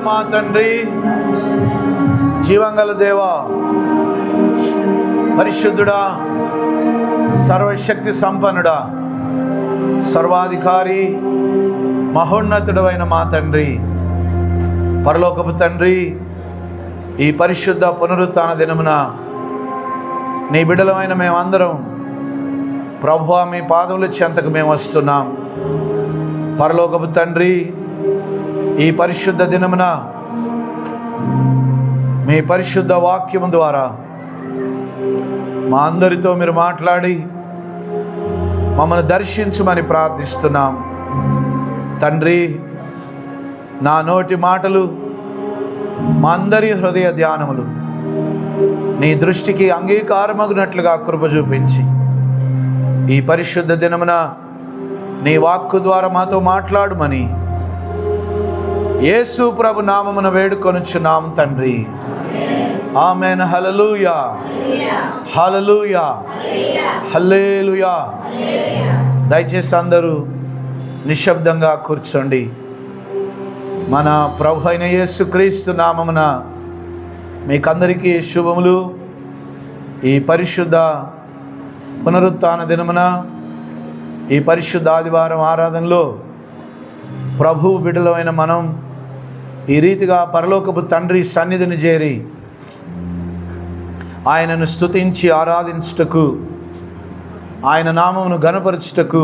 మా తండ్రి, జీవంగల దేవా, పరిశుద్ధుడా, సర్వశక్తి సంపన్నుడా, సర్వాధికారి, మహోన్నతుడైన మా తండ్రి, పరలోకపు తండ్రి, ఈ పరిశుద్ధ పునరుత్థాన దినమున నీ బిడ్డలమైన మేమందరం ప్రభువా మీ పాదముల చెంతకు మేము వస్తున్నాం. పరలోకపు తండ్రి, ఈ పరిశుద్ధ దినమున మీ పరిశుద్ధ వాక్యము ద్వారా మా అందరితో మీరు మాట్లాడి మమ్మల్ని దర్శించమని ప్రార్థిస్తున్నాం. తండ్రి, నా నోటి మాటలు, మా అందరి హృదయ ధ్యానములు నీ దృష్టికి అంగీకారమగునట్లుగా కృప చూపించి ఈ పరిశుద్ధ దినమున నీ వాక్కు ద్వారా మాతో మాట్లాడుమని యేసు ప్రభు నామమున వేడుకొనుచున్నాం తండ్రి. ఆమేన్. హల్లెలూయా, హల్లెలూయా, హల్లెలూయా. దయచేసి అందరూ నిశ్శబ్దంగా కూర్చోండి. మన ప్రభు అయిన యేసుక్రీస్తు నామమున మీకందరికీ శుభములు. ఈ పరిశుద్ధ పునరుత్థాన దినమున, ఈ పరిశుద్ధ ఆదివారం ఆరాధనలో ప్రభు బిడ్డలమైన మనం ఈ రీతిగా పరలోకపు తండ్రి సన్నిధిని చేరి ఆయనను స్తుతించి ఆరాధించుటకు, ఆయన నామమును ఘనపరచుటకు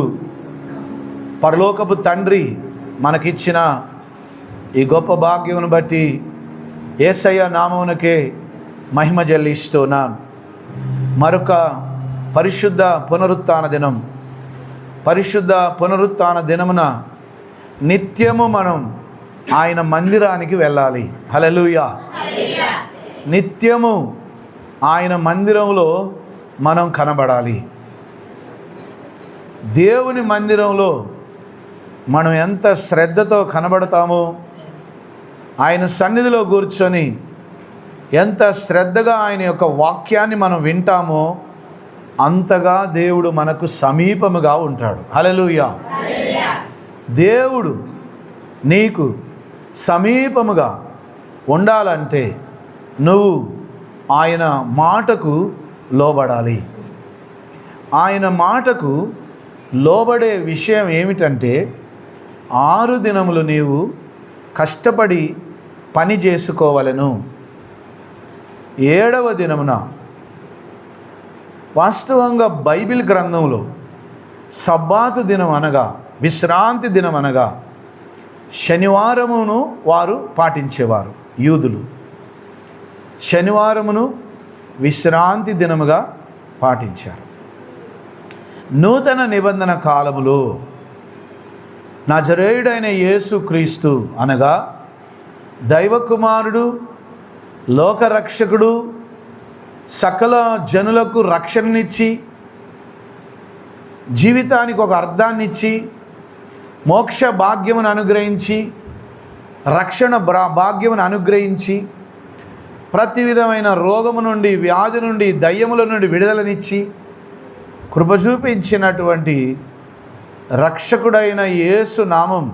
పరలోకపు తండ్రి మనకిచ్చిన ఈ గొప్ప భాగ్యమును బట్టి యేసయ్య నామమునకే మహిమ చెల్లిస్తున్నాను. మరొక పరిశుద్ధ పునరుత్థాన దినం. పరిశుద్ధ పునరుత్థాన దినమున నిత్యము మనం ఆయన మందిరానికి వెళ్ళాలి. హల్లెలూయా. నిత్యము ఆయన మందిరంలో మనం కనబడాలి. దేవుని మందిరంలో మనం ఎంత శ్రద్ధతో కనబడతామో, ఆయన సన్నిధిలో కూర్చొని ఎంత శ్రద్ధగా ఆయన యొక్క వాక్యాన్ని మనం వింటామో అంతగా దేవుడు మనకు సమీపముగా ఉంటాడు. హల్లెలూయా. దేవుడు నీకు సమీపముగా ఉండాలంటే నువ్వు ఆయన మాటకు లోబడాలి. ఆయన మాటకు లోబడే విషయం ఏమిటంటే 6 దినములు నీవు కష్టపడి పని చేసుకోవలెను. 7వ దినమున వాస్తవంగా బైబిల్ గ్రంథంలో సబ్బాతు దినం అనగా, విశ్రాంతి దినం అనగా శనివారమును వారు పాటించేవారు. యూదులు శనివారమును విశ్రాంతి దినముగా పాటించారు. నూతన నిబంధన కాలములో నజరేయుడైన యేసుక్రీస్తు అనగా దైవకుమారుడు, లోకరక్షకుడు, సకల జనులకు రక్షణనిచ్చి, జీవితానికి ఒక అర్థాన్నిచ్చి, మోక్ష భాగ్యమును అనుగ్రహించి, రక్షణ భాగ్యమును అనుగ్రహించి, ప్రతి విధమైన రోగము నుండి, వ్యాధి నుండి, దయ్యముల నుండి విడుదలనిచ్చి కృప చూపించినటువంటి రక్షకుడైన యేసు నామం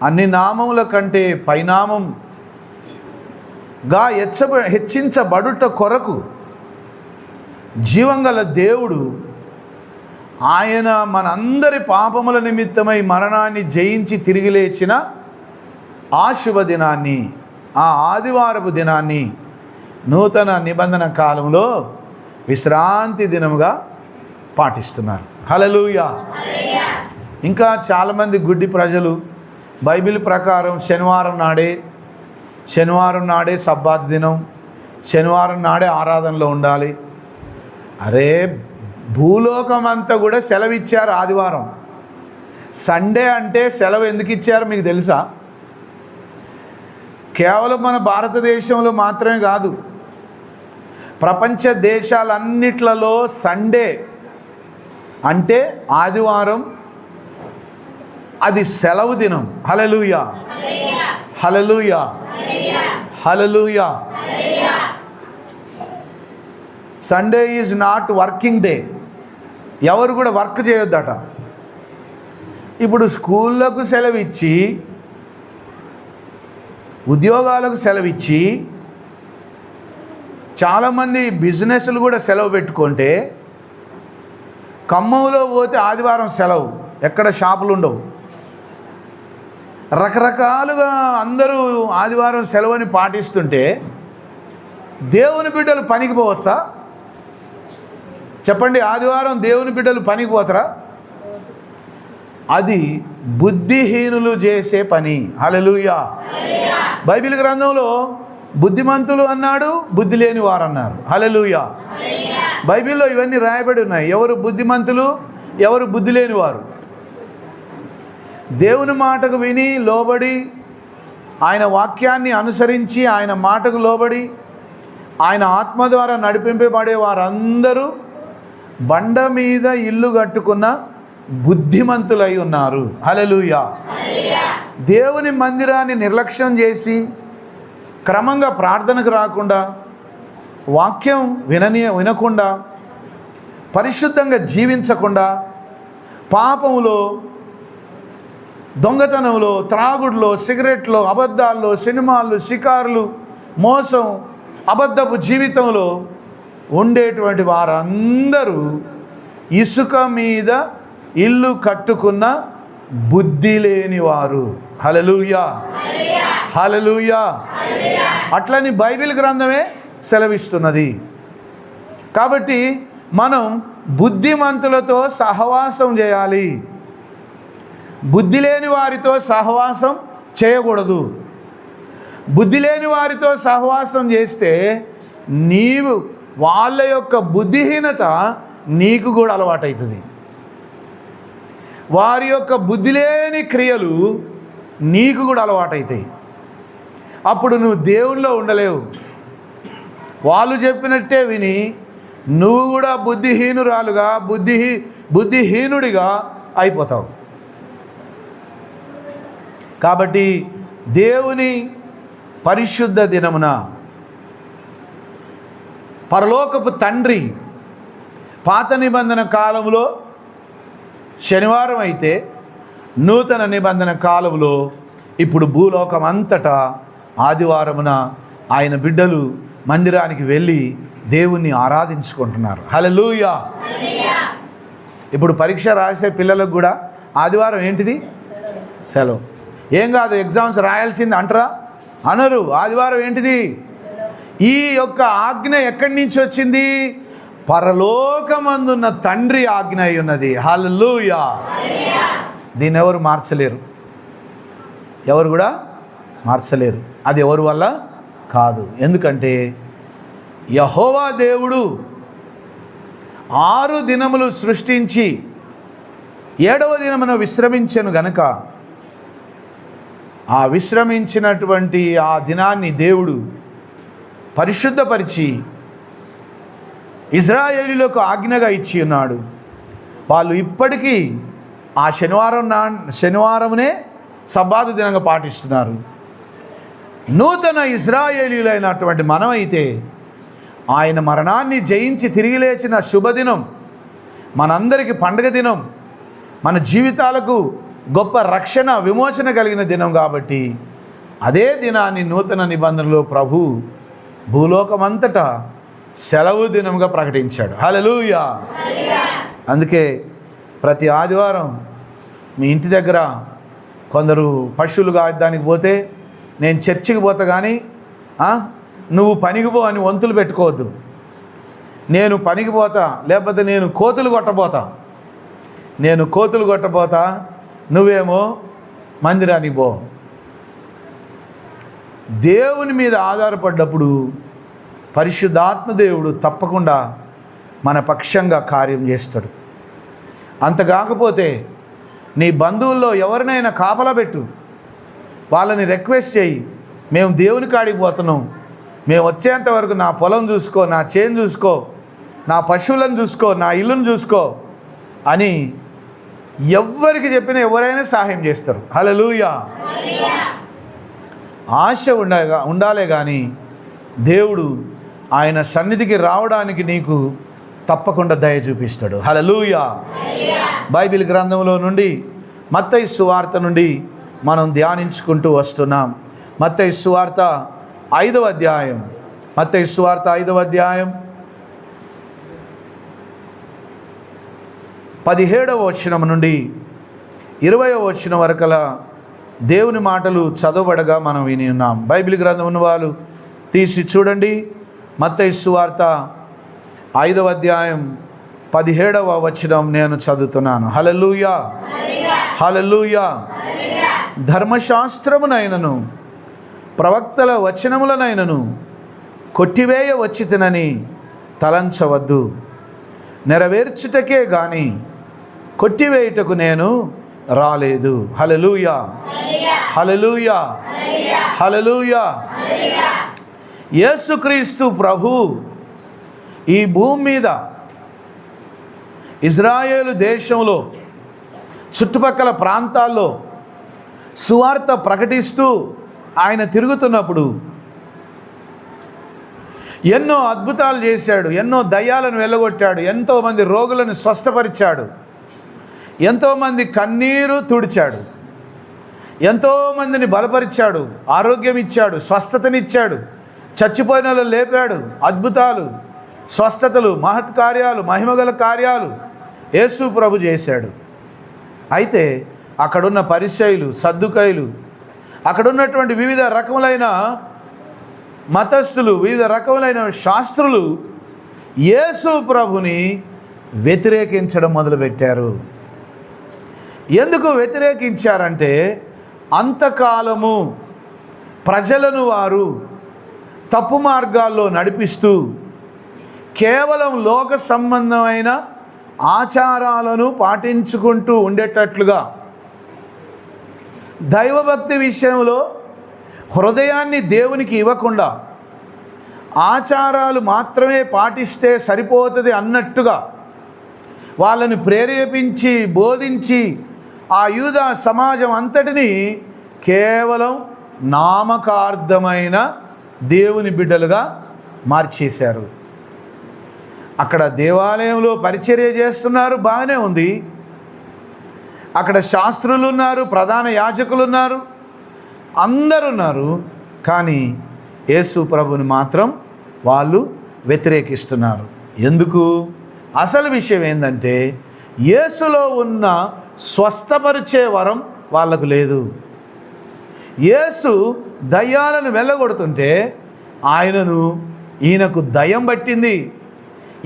అన్ని నామముల కంటే పైనామంగా హెచ్చించబడుట కొరకు జీవంగల దేవుడు ఆయన మనందరి పాపముల నిమిత్తమై మరణాన్ని జయించి తిరిగి లేచిన ఆ శుభదినాన్ని, ఆ ఆదివారపు దినాన్ని నూతన నిబంధన కాలంలో విశ్రాంతి దినముగా పాటిస్తున్నారు. హల్లెలూయా. ఇంకా చాలామంది గుడ్డి ప్రజలు బైబిల్ ప్రకారం శనివారం నాడే సబ్బాతు దినం, శనివారం నాడే ఆరాధనలో ఉండాలి. అరే, భూలోకం అంతా కూడా సెలవు ఇచ్చారు ఆదివారం. సండే అంటే సెలవు ఎందుకు ఇచ్చారు మీకు తెలుసా? కేవలం మన భారతదేశంలో మాత్రమే కాదు, ప్రపంచ దేశాలన్నిట్లలో సండే అంటే ఆదివారం అది సెలవు దినం. Hallelujah, hallelujah, hallelujah. Sunday is not working day. ఎవరు కూడా వర్క్ చేయొద్దట. ఇప్పుడు స్కూళ్ళకు సెలవు ఇచ్చి ఉద్యోగాలకు సెలవిచ్చి చాలామంది బిజినెస్లు కూడా సెలవు పెట్టుకుంటే, ఖమ్మంలో పోతే ఆదివారం సెలవు, ఎక్కడ షాపులు ఉండవు. రకరకాలుగా అందరూ ఆదివారం సెలవుని పాటిస్తుంటే దేవుని బిడ్డలు పనికి పోవచ్చా? చెప్పండి, ఆదివారం దేవుని బిడ్డలు పనికి పోతారా? అది బుద్ధిహీనులు చేసే పని. హల్లెలూయా. బైబిల్ గ్రంథంలో బుద్ధిమంతులు అన్నాడు, బుద్ధి లేని వారు అన్నారు. హల్లెలూయా. బైబిల్లో ఇవన్నీ రాయబడి ఉన్నాయి. ఎవరు బుద్ధిమంతులు, ఎవరు బుద్ధి లేనివారు. దేవుని మాటకు విని లోబడి, ఆయన వాక్యాన్ని అనుసరించి, ఆయన మాటకు లోబడి, ఆయన ఆత్మ ద్వారా నడిపింపబడే వారందరూ బండ మీద ఇల్లు కట్టుకున్న బుద్ధిమంతులై ఉన్నారు. హల్లెలూయా. దేవుని మందిరాన్ని నిర్లక్ష్యం చేసి, క్రమంగా ప్రార్థనకు రాకుండా, వాక్యం వినకుండా, పరిశుద్ధంగా జీవించకుండా, పాపములో, దొంగతనంలో, త్రాగుడులో, సిగరెట్లో, అబద్ధాల్లో, సినిమాల్లో, షికారులు, మోసం, అబద్ధపు జీవితంలో ఉండేటువంటి వారందరూ ఇసుక మీద ఇల్లు కట్టుకున్న బుద్ధి లేనివారు. హల్లెలూయా. హల్లెలూయా. అట్లని బైబిల్ గ్రంథమే సెలవిస్తున్నది. కాబట్టి మనం బుద్ధిమంతులతో సహవాసం చేయాలి, బుద్ధి లేని వారితో సహవాసం చేయకూడదు. బుద్ధి లేని వారితో సహవాసం చేస్తే నీవు వాళ్ళ యొక్క బుద్ధిహీనత నీకు కూడా అలవాటవుతుంది. వారి యొక్క బుద్ధి లేని క్రియలు నీకు కూడా అలవాటవుతాయి. అప్పుడు నువ్వు దేవునిలో ఉండలేవు. వాళ్ళు చెప్పినట్టే విని నువ్వు కూడా బుద్ధిహీనురాలుగా, బుద్ధిహీనుడిగా అయిపోతావు. కాబట్టి దేవుని పరిశుద్ధ దినమున పరలోకపు తండ్రి పాత నిబంధన కాలంలో శనివారం అయితే, నూతన నిబంధన కాలంలో ఇప్పుడు భూలోకం అంతటా ఆదివారమున ఆయన బిడ్డలు మందిరానికి వెళ్ళి దేవుణ్ణి ఆరాధించుకుంటున్నారు. హల్లెలూయా. ఇప్పుడు పరీక్ష రాసే పిల్లలకు కూడా ఆదివారం ఏంటిది? సెలవు. ఏం కాదు, ఎగ్జామ్స్ రాయాల్సింది అంటారా? అనరు. ఆదివారం ఏంటిది? ఈ యొక్క ఆజ్ఞ ఎక్కడి నుంచి వచ్చింది? పరలోకమందున్న తండ్రి ఆజ్ఞ అయి ఉన్నది. హల్లెలూయా. దీన్ని ఎవరు మార్చలేరు, ఎవరు కూడా మార్చలేరు. అది ఎవరి వల్ల కాదు. ఎందుకంటే యెహోవా దేవుడు 6 దినములు సృష్టించి 7వ దినమున విశ్రమించెను గనుక, ఆ విశ్రమించినటువంటి ఆ దినాన్ని దేవుడు పరిశుద్ధపరిచి ఇజ్రాయేలీలకు ఆజ్ఞగా ఇచ్చి ఉన్నాడు. వాళ్ళు ఇప్పటికీ ఆ శనివారమునే సబ్బాతు దినంగా పాటిస్తున్నారు. నూతన ఇజ్రాయేలీలైనటువంటి మనమైతే ఆయన మరణాన్ని జయించి తిరిగి లేచిన శుభదినం మనందరికీ పండుగ దినం, మన జీవితాలకు గొప్ప రక్షణ, విమోచన కలిగిన దినం. కాబట్టి అదే దినాన్ని నూతన నిబంధనలో ప్రభు భూలోకమంతటా సెలవు దినంగా ప్రకటించాడు. హల్లెలూయా. అందుకే ప్రతి ఆదివారం మీ ఇంటి దగ్గర కొందరు పశువులు కాయడానికి పోతే, నేను చర్చికి పోతా కానీ నువ్వు పనికి పో అని వంతులు పెట్టుకోవద్దు. నేను పనికి పోతా, లేకపోతే నేను కోతులు కొట్టబోతా, నువ్వేమో మందిరానికి పో. దేవుని మీద ఆధారపడ్డప్పుడు పరిశుద్ధాత్మ దేవుడు తప్పకుండా మన పక్షంగా కార్యం చేస్తాడు. అంత కాకపోతే నీ బంధువుల్లో ఎవరినైనా కాపలా పెట్టు, వాళ్ళని రిక్వెస్ట్ చేయి, మేము దేవుని కాడికి పోతున్నాం, మేము వచ్చేంత వరకు నా పొలం చూసుకో, నా చేను చూసుకో, నా పశువులను చూసుకో, నా ఇల్లును చూసుకో అని ఎవ్వరికి చెప్పినా ఎవరైనా సహాయం చేస్తారు. హల్లెలూయా. ఆశ ఉండాలే కానీ దేవుడు ఆయన సన్నిధికి రావడానికి నీకు తప్పకుండా దయ చూపిస్తాడు. హల్లెలూయా. బైబిల్ గ్రంథంలో నుండి మత్తయి సువార్త నుండి మనం ధ్యానించుకుంటూ వస్తున్నాం. మత్తయి సువార్త 5వ అధ్యాయం, మత్తయి సువార్త 5వ అధ్యాయం 17వ వచనం నుండి 20వ వచనం వరకల దేవుని మాటలు చదవబడగా మనం విని ఉన్నాం. బైబిల్ గ్రంథం ఉన్న వాళ్ళు తీసి చూడండి. మత్తయి సువార్త 5వ అధ్యాయం 17వ వచనం నేను చదువుతున్నాను. హల్లెలూయా, హల్లెలూయా. ధర్మశాస్త్రమునైనను ప్రవక్తల వచనములనైనను కొట్టివేయ వచ్చితినని తలంచవద్దు. నెరవేర్చుటకే గాని కొట్టివేయుటకు నేను రాలేదు. హల్లెలూయా, హల్లెలూయా, హల్లెలూయా. యేసుక్రీస్తు ప్రభు ఈ భూమి మీద ఇజ్రాయేలు దేశంలో చుట్టుపక్కల ప్రాంతాల్లో సువార్త ప్రకటిస్తూ ఆయన తిరుగుతున్నప్పుడు ఎన్నో అద్భుతాలు చేశాడు, ఎన్నో దయ్యాలను వెళ్ళగొట్టాడు, ఎంతోమంది రోగులను స్వస్థపరిచాడు, ఎంతోమంది కన్నీరు తుడిచాడు, ఎంతోమందిని బలపరిచాడు, ఆరోగ్యం ఇచ్చాడు, స్వస్థతనిచ్చాడు, చచ్చిపోయిన వాళ్ళు లేపాడు. అద్భుతాలు, స్వస్థతలు, మహత్కార్యాలు, మహిమగల కార్యాలు యేసు ప్రభు చేశాడు. అయితే అక్కడున్న పరిసయ్యులు, సద్దుకయ్యులు, అక్కడున్నటువంటి వివిధ రకములైన మతస్థులు, వివిధ రకములైన శాస్త్రులు యేసు ప్రభుని వ్యతిరేకించడం మొదలుపెట్టారు. ఎందుకు వ్యతిరేకించారంటే అంతకాలము ప్రజలను వారు తప్పు మార్గాల్లో నడిపిస్తూ కేవలం లోక సంబంధమైన ఆచారాలను పాటించుకుంటూ ఉండేటట్లుగా, దైవభక్తి విషయంలో హృదయాన్ని దేవునికి ఇవ్వకుండా ఆచారాలు మాత్రమే పాటిస్తే సరిపోతుంది అన్నట్టుగా వాళ్ళని ప్రేరేపించి బోధించి ఆ యూద సమాజం అంతటినీ కేవలం నామకార్థమైన దేవుని బిడ్డలుగా మార్చేశారు. అక్కడ దేవాలయంలో పరిచర్య చేస్తున్నారు, బాగానే ఉంది. అక్కడ శాస్త్రులు ఉన్నారు, ప్రధాన యాజకులు ఉన్నారు, అందరూ ఉన్నారు. కానీ యేసు ప్రభుని మాత్రం వాళ్ళు వ్యతిరేకిస్తున్నారు. ఎందుకు? అసలు విషయం ఏంటంటే యేసులో ఉన్న స్వస్థపరిచే వరం వాళ్ళకు లేదు. యేసు దయ్యాలను వెళ్ళగొడుతుంటే ఈయనకు దయ్యం పట్టింది.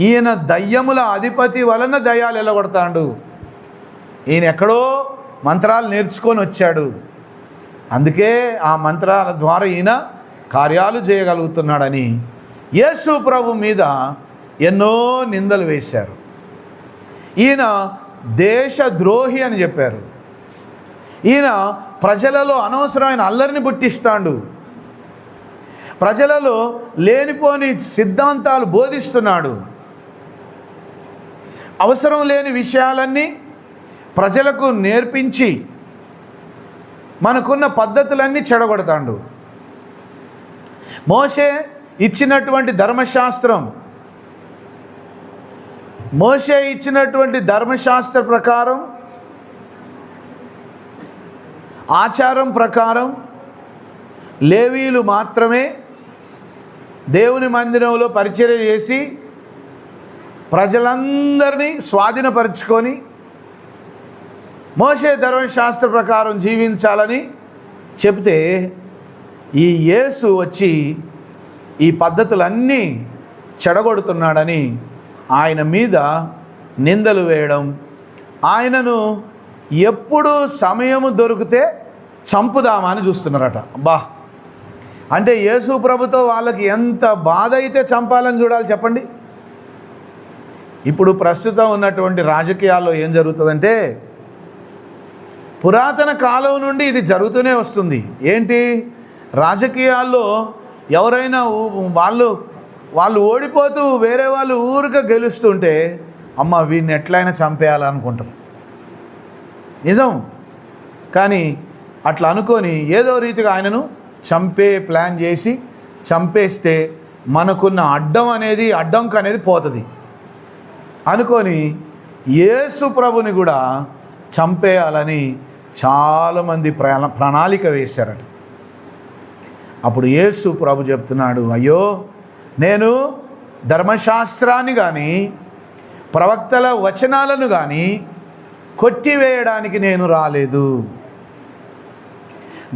ఈయన దయ్యముల అధిపతి వలన దయ్యాలు వెళ్ళగొడతాడు. ఈయన ఎక్కడో మంత్రాలు నేర్చుకొని వచ్చాడు. అందుకే ఆ మంత్రాల ద్వారా ఈయన కార్యాలు చేయగలుగుతున్నాడని యేసు ప్రభు మీద ఎన్నో నిందలు వేశారు. ఈయన దేశద్రోహి అని చెప్పారు. ఈయన ప్రజలలో అనవసరమైన అల్లరిని పుట్టిస్తాడు, ప్రజలలో లేనిపోని సిద్ధాంతాలు బోధిస్తున్నాడు, అవసరం లేని విషయాలన్నీ ప్రజలకు నేర్పించి మనకున్న పద్ధతులన్నీ చెడగొడతాడు. మోషే ఇచ్చినటువంటి ధర్మశాస్త్ర ప్రకారం, ఆచారం ప్రకారం లేవీయులు మాత్రమే దేవుని మందిరంలో పరిచర్య చేసి ప్రజలందరినీ స్వాధీనపరుచుకొని మోషే ధర్మశాస్త్ర ప్రకారం జీవించాలని చెప్తే ఈ యేసు వచ్చి ఈ పద్ధతులన్నీ చెడగొడుతున్నాడని ఆయన మీద నిందలు వేయడం, ఆయనను ఎప్పుడు సమయము దొరికితే చంపుదామని చూస్తున్నారట. అబ్బా, అంటే యేసు ప్రభుతో వాళ్ళకి ఎంత బాధ అయితే చంపాలని చూడాలి చెప్పండి. ఇప్పుడు ప్రస్తుతం ఉన్నటువంటి రాజకీయాల్లో ఏం జరుగుతుందంటే పురాతన కాలం నుండి ఇది జరుగుతూనే వస్తుంది. ఏంటి? రాజకీయాల్లో ఎవరైనా వాళ్ళు ఓడిపోతూ వేరే వాళ్ళు ఊరిక గెలుస్తుంటే అమ్మ వీడిని ఎట్లయినా చంపేయాలనుకుంటారు. నిజం. కానీ అట్లా అనుకొని ఏదో రీతిగా ఆయనను చంపే ప్లాన్ చేసి చంపేస్తే మనకున్న అడ్డంకు అనేది పోతుంది అనుకొని యేసు ప్రభుని కూడా చంపేయాలని చాలామంది ప్రణాళిక వేశారట. అప్పుడు యేసు ప్రభు చెప్తున్నాడు, అయ్యో నేను ధర్మశాస్త్రాన్ని కానీ ప్రవక్తల వచనాలను కానీ కొట్టివేయడానికి నేను రాలేదు.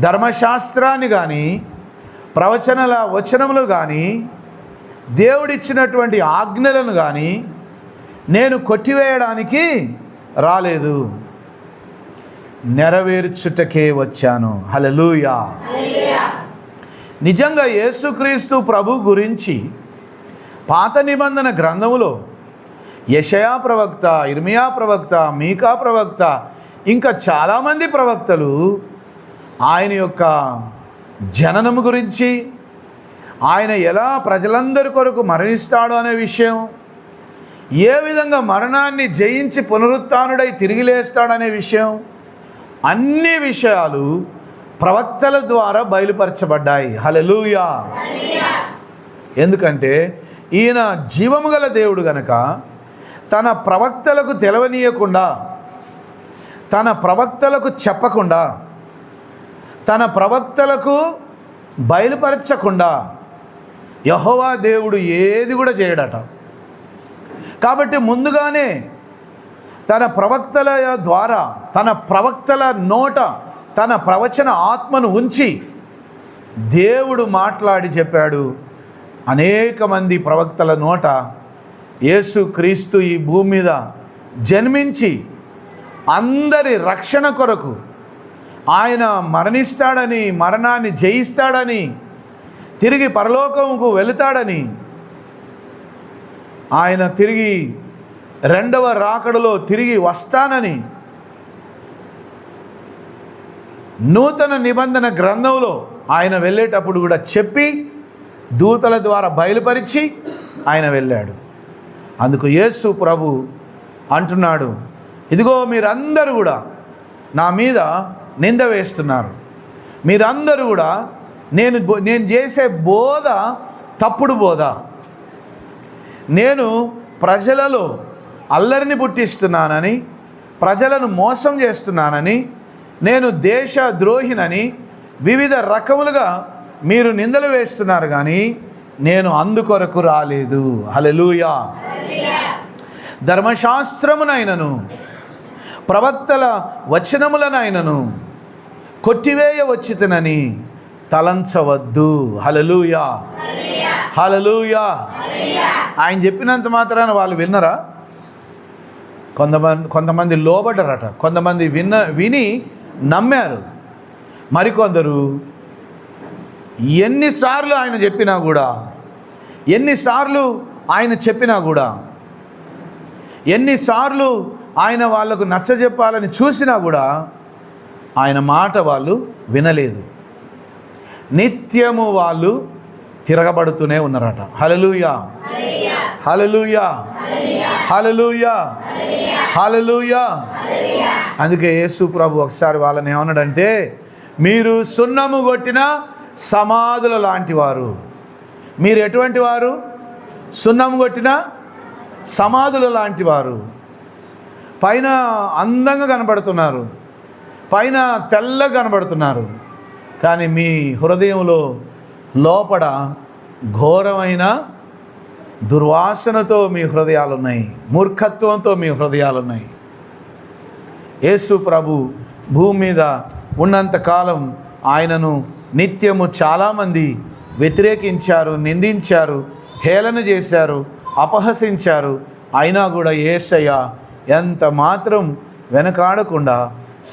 ధర్మశాస్త్రాన్ని కానీ ప్రవచనల వచనములు కానీ దేవుడిచ్చినటువంటి ఆజ్ఞలను కానీ నేను కొట్టివేయడానికి రాలేదు, నెరవేర్చుటకే వచ్చాను. హల్లెలూయా. నిజంగా యేసుక్రీస్తు ప్రభు గురించి పాత నిబంధన గ్రంథములో యెషయా ప్రవక్త, ఇర్మియా ప్రవక్త, మీకా ప్రవక్త, ఇంకా చాలామంది ప్రవక్తలు ఆయన యొక్క జననము గురించి, ఆయన ఎలా ప్రజలందరి కొరకు మరణిస్తాడు అనే విషయం, ఏ విధంగా మరణాన్ని జయించి పునరుత్థానుడై తిరిగి లేస్తాడనే విషయం, అన్ని విషయాలు ప్రవక్తల ద్వారా బయలుపరచబడ్డాయి. హల్లెలూయా. ఎందుకంటే ఈయన జీవము గల దేవుడు గనక తన ప్రవక్తలకు తెలవనీయకుండా, తన ప్రవక్తలకు చెప్పకుండా, తన ప్రవక్తలకు బయలుపరచకుండా యెహోవా దేవుడు ఏది కూడా చేయడట. కాబట్టి ముందుగానే తన ప్రవక్తల ద్వారా, తన ప్రవక్తల నోట తన ప్రవచన ఆత్మను ఉంచి దేవుడు మాట్లాడి చెప్పాడు. అనేక మంది ప్రవక్తల నోట యేసుక్రీస్తు ఈ భూమి మీద జన్మించి అందరి రక్షణ కొరకు ఆయన మరణిస్తాడని, మరణాన్ని జయిస్తాడని, తిరిగి పరలోకముకు వెళుతాడని, ఆయన తిరిగి రెండవ రాకడలో తిరిగి వస్తానని నూతన నిబంధన గ్రంథంలో ఆయన వెళ్ళేటప్పుడు కూడా చెప్పి దూతల ద్వారా బయలుపరిచి ఆయన వెళ్ళాడు. అందుకు యేసు ప్రభు అంటున్నాడు, ఇదిగో మీరందరూ కూడా నా మీద నింద వేస్తున్నారు, మీరందరూ కూడా నేను చేసే బోధ తప్పుడు బోధ, నేను ప్రజలలో అల్లరిని పుట్టిస్తున్నానని, ప్రజలను మోసం చేస్తున్నానని, నేను దేశ ద్రోహినని వివిధ రకములుగా మీరు నిందలు వేస్తున్నారు, కానీ నేను అందుకొరకు రాలేదు. హల్లెలూయా. ధర్మశాస్త్రమునైనను ప్రవక్తల వచనములనైనను కొట్టివేయ వచ్చితనని తలంచవద్దు. హల్లెలూయా. హల్లెలూయా. ఆయన చెప్పినంత మాత్రాన వాళ్ళు విన్నరా? కొంతమంది లోబడ్డరట, కొంతమంది విని నమ్మారు. మరికొందరు ఎన్నిసార్లు ఆయన చెప్పినా కూడా, ఎన్నిసార్లు ఆయన చెప్పినా కూడా, ఎన్నిసార్లు ఆయన వాళ్ళకు నచ్చజెప్పాలని చూసినా కూడా ఆయన మాట వాళ్ళు వినలేదు. నిత్యము వాళ్ళు తిరగబడుతూనే ఉన్నారట. హల్లెలూయా. హల్లెలూయా. హల్లెలూయా. హల్లెలూయా. అందుకే యేసు ప్రభు ఒకసారి వాళ్ళని ఏమన్నాడంటే, మీరు సున్నము కొట్టిన సమాధుల లాంటి వారు. మీరు ఎటువంటి వారు? సున్నము కొట్టిన సమాధుల లాంటి వారు. పైన అందంగా కనబడుతున్నారు, పైన తెల్లగా కనబడుతున్నారు, కానీ మీ హృదయంలో లోపల ఘోరమైన దుర్వాసనతో మీ హృదయాలు ఉన్నాయి, మూర్ఖత్వంతో మీ హృదయాలు ఉన్నాయి. యేసు ప్రభు భూమి మీద ఉన్నంతకాలం ఆయనను నిత్యము చాలామంది వ్యతిరేకించారు, నిందించారు, హేళన చేశారు, అపహసించారు. అయినా కూడా యేసయ్య ఎంత మాత్రం వెనకాడకుండా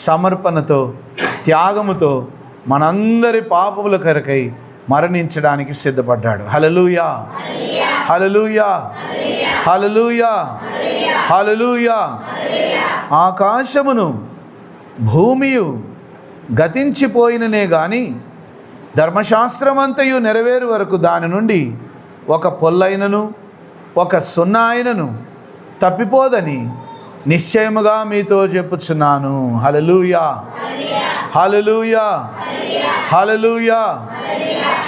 సమర్పణతో, త్యాగముతో మనందరి పాపముల కొరకై మరణించడానికి సిద్ధపడ్డాడు. హల్లెలూయా. హల్లెలూయా. హల్లెలూయా. హల్లెలూయా. ఆకాశమును భూమియు గతించిపోయిననే గాని ధర్మశాస్త్రమంతయు నెరవేరు వరకు దాని నుండి ఒక పొల్లైనను ఒక సున్నా అయినను తప్పిపోదని నిశ్చయముగా మీతో చెప్పుచున్నాను. హల్లెలూయా. హల్లెలూయా. హల్లెలూయా.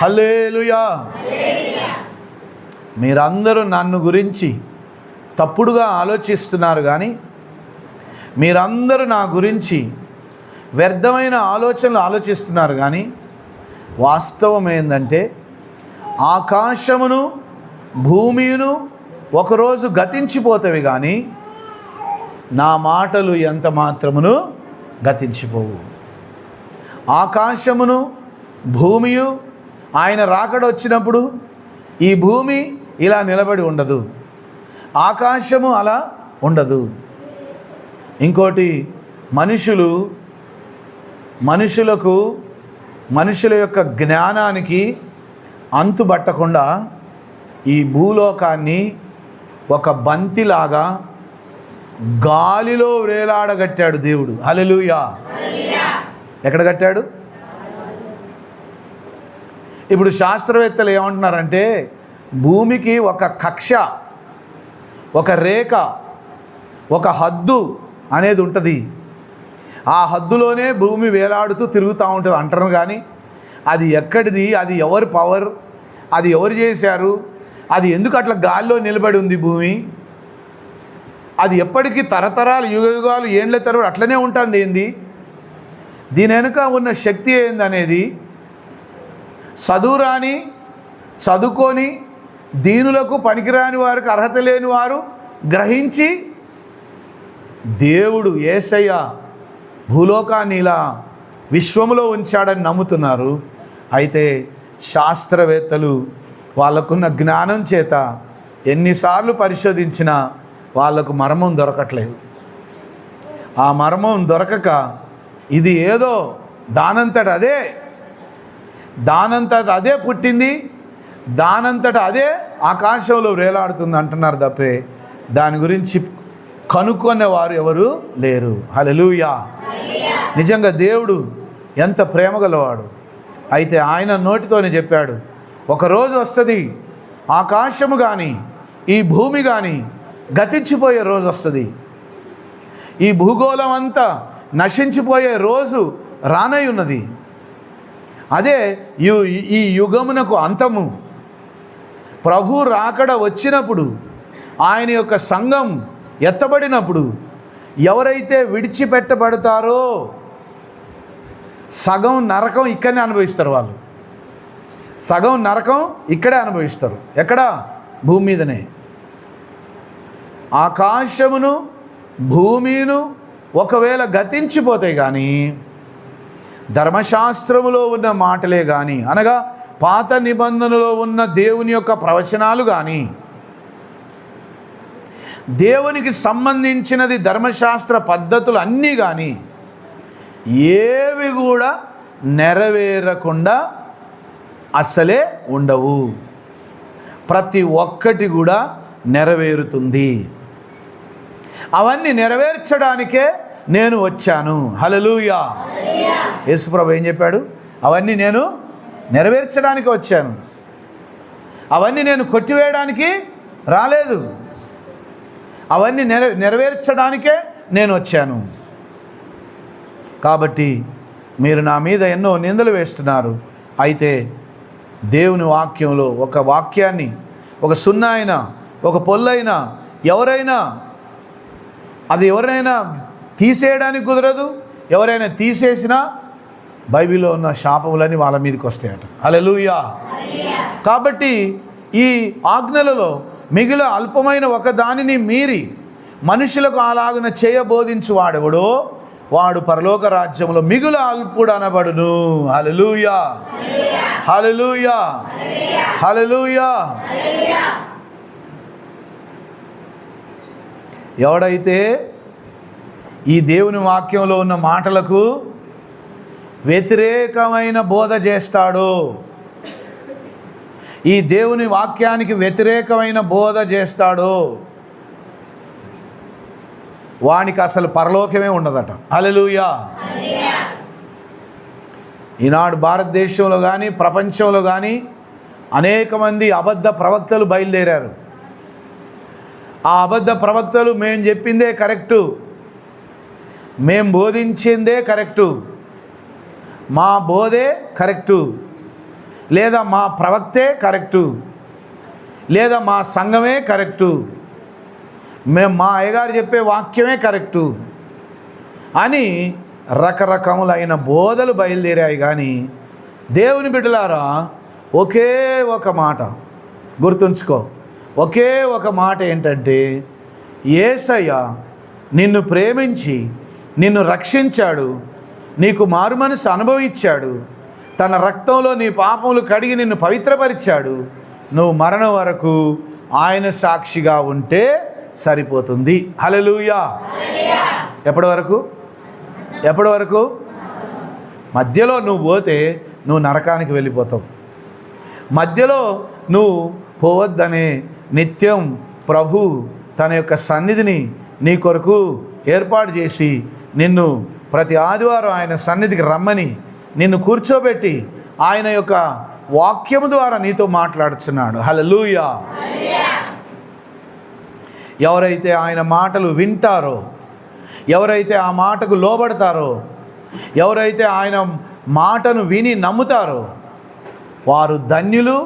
హల్లెలూయా. మీరందరూ నన్ను గురించి తప్పుడుగా ఆలోచిస్తున్నారు, కానీ మీరందరూ నా గురించి వ్యర్థమైన ఆలోచనలు ఆలోచిస్తున్నారు, కానీ వాస్తవం ఏంటంటే ఆకాశమును భూమియును ఒకరోజు గతించిపోతవి కానీ నా మాటలు ఎంత మాత్రమును గతించిపోవు. ఆకాశమును భూమియు ఆయన రాకడ వచ్చినప్పుడు ఈ భూమి ఇలా నిలబడి ఉండదు, ఆకాశము అలా ఉండదు. ఇంకోటి, మనుషుల యొక్క జ్ఞానానికి అంతుబట్టకుండా ఈ భూలోకాన్ని ఒక బంతిలాగా గాలిలో వేలాడగట్టాడు దేవుడు. హల్లెలూయా. ఎక్కడ కట్టాడు? ఇప్పుడు శాస్త్రవేత్తలు ఏమంటున్నారంటే భూమికి ఒక కక్ష, ఒక రేఖ, ఒక హద్దు అనేది ఉంటుంది. ఆ హద్దులోనే భూమి వేలాడుతూ తిరుగుతూ ఉంటుంది అంటారు. కానీ అది ఎక్కడిది, అది ఎవరి పవర్, అది ఎవరు చేశారు, అది ఎందుకు అట్లా గాల్లో నిలబడి ఉంది భూమి, అది ఎప్పటికీ తరతరాలు యుగాలు ఏండ్ల తరబడి అట్లనే ఉంటుంది ఏంది, దీని వెనుక ఉన్న శక్తి ఏందనేది చదువురాని, చదువుకొని దీనులకు పనికిరాని వారికి, అర్హత లేని వారు గ్రహించి దేవుడు యేసయ్య భూలోకాన్ని ఇలా విశ్వములో ఉంచాడని నమ్ముతున్నారు. అయితే శాస్త్రవేత్తలు వాళ్ళకున్న జ్ఞానం చేత ఎన్నిసార్లు పరిశోధించినా వాళ్ళకు మర్మం దొరకట్లేదు. ఆ మర్మం దొరకక ఇది ఏదో దానంతట అదే పుట్టింది, దానంతట అదే ఆకాశంలో వేలాడుతుంది అంటున్నారు తప్పే దాని గురించి కనుక్కునేవారు ఎవరు లేరు. హల్లెలూయా. నిజంగా దేవుడు ఎంత ప్రేమ గలవాడు. అయితే ఆయన నోటితోనే చెప్పాడు, ఒకరోజు వస్తుంది ఆకాశము కానీ ఈ భూమి కానీ గతించిపోయే రోజు వస్తుంది, ఈ భూగోళం అంతా నశించిపోయే రోజు రానై ఉన్నది. అదే ఈ యుగమునకు అంతము. ప్రభు రాకడ వచ్చినప్పుడు, ఆయన యొక్క సంఘం ఎత్తబడినప్పుడు ఎవరైతే విడిచిపెట్టబడతారో సగం నరకం ఇక్కడనే అనుభవిస్తారు. వాళ్ళు సగం నరకం ఇక్కడే అనుభవిస్తారు. ఎక్కడ? భూమి మీదనే. ఆకాశమును భూమిను ఒకవేళ గతించిపోతాయి కానీ ధర్మశాస్త్రములో ఉన్న మాటలే కానీ, అనగా పాత నిబంధనలో ఉన్న దేవుని యొక్క ప్రవచనాలు కానీ, దేవునికి సంబంధించినది ధర్మశాస్త్ర పద్ధతులు అన్నీ కానీ ఏవి కూడా నెరవేరకుండా అసలే ఉండవు. ప్రతి ఒక్కటి కూడా నెరవేరుతుంది. అవన్నీ నెరవేర్చడానికే నేను వచ్చాను. హల్లెలూయా. యేసుప్రభు ఏం చెప్పాడు? అవన్నీ నేను నెరవేర్చడానికి వచ్చాను, అవన్నీ నేను కొట్టివేయడానికి రాలేదు, అవన్నీ నెరవేర్చడానికే నేను వచ్చాను. కాబట్టి మీరు నా మీద ఎన్నో నిందలు వేస్తున్నారు. అయితే దేవుని వాక్యంలో ఒక వాక్యాన్ని, ఒక సున్నా అయినా, ఒక పొల్లైనా, ఎవరైనా తీసేయడానికి కుదరదు. ఎవరైనా తీసేసినా బైబిల్లో ఉన్న శాపములన్నీ వాళ్ళ మీదకి వస్తాయట. హల్లెలూయా. కాబట్టి ఈ ఆజ్ఞలలో మిగిలిన అల్పమైన ఒక దానిని మీరి మనుషులకు అలాగున చేయబోధించు వాడెవడో వాడు పరలోక రాజ్యంలో మిగులు అల్పుడు అనబడును. హల్లెలూయా, హల్లెలూయా, హల్లెలూయా. ఎవడైతే ఈ దేవుని వాక్యంలో ఉన్న మాటలకు వ్యతిరేకమైన బోధ చేస్తాడో, ఈ దేవుని వాక్యానికి వ్యతిరేకమైన బోధ చేస్తాడో వానికి అసలు పరలోకమే ఉండదట. హల్లెలూయా. ఈనాడు భారతదేశంలో కానీ ప్రపంచంలో కానీ అనేక మంది అబద్ధ ప్రవక్తలు బయలుదేరారు. ఆ అబద్ధ ప్రవక్తలు మేము చెప్పిందే కరెక్టు, మేము బోధించిందే కరెక్టు, మా బోధే కరెక్టు, లేదా మా ప్రవక్తే కరెక్టు, లేదా మా సంఘమే కరెక్టు, మా అయ్యగారు చెప్పే వాక్యమే కరెక్టు అని రకరకములైన బోధలు బయలుదేరాయి. కానీ దేవుని బిడ్డలారా, ఒకే ఒక మాట గుర్తుంచుకో. ఒకే ఒక మాట ఏంటంటే, యేసయ్య నిన్ను ప్రేమించి నిన్ను రక్షించాడు, నీకు మారుమనసు అనుభవించాడు, తన రక్తంలో నీ పాపములు కడిగి నిన్ను పవిత్రపరిచాడు. నువ్వు మరణం వరకు ఆయన సాక్షిగా ఉంటే సరిపోతుంది. హల్లెలూయా. ఎప్పటి వరకు? మధ్యలో నువ్వు పోతే నువ్వు నరకానికి వెళ్ళిపోతావు. మధ్యలో నువ్వు పోవద్దనే నిత్యం ప్రభు తన యొక్క సన్నిధిని నీ కొరకు ఏర్పాటు చేసి నిన్ను ప్రతి ఆదివారం ఆయన సన్నిధికి రమ్మని నిన్ను కూర్చోబెట్టి ఆయన యొక్క వాక్యము ద్వారా నీతో మాట్లాడుచున్నాడు. హల్లెలూయా. ఎవరైతే ఆయన మాటలు వింటారో, ఎవరైతే ఆ మాటకు లోబడతారో, ఎవరైతే ఆయన మాటను విని నమ్ముతారో వారు ధన్యులు,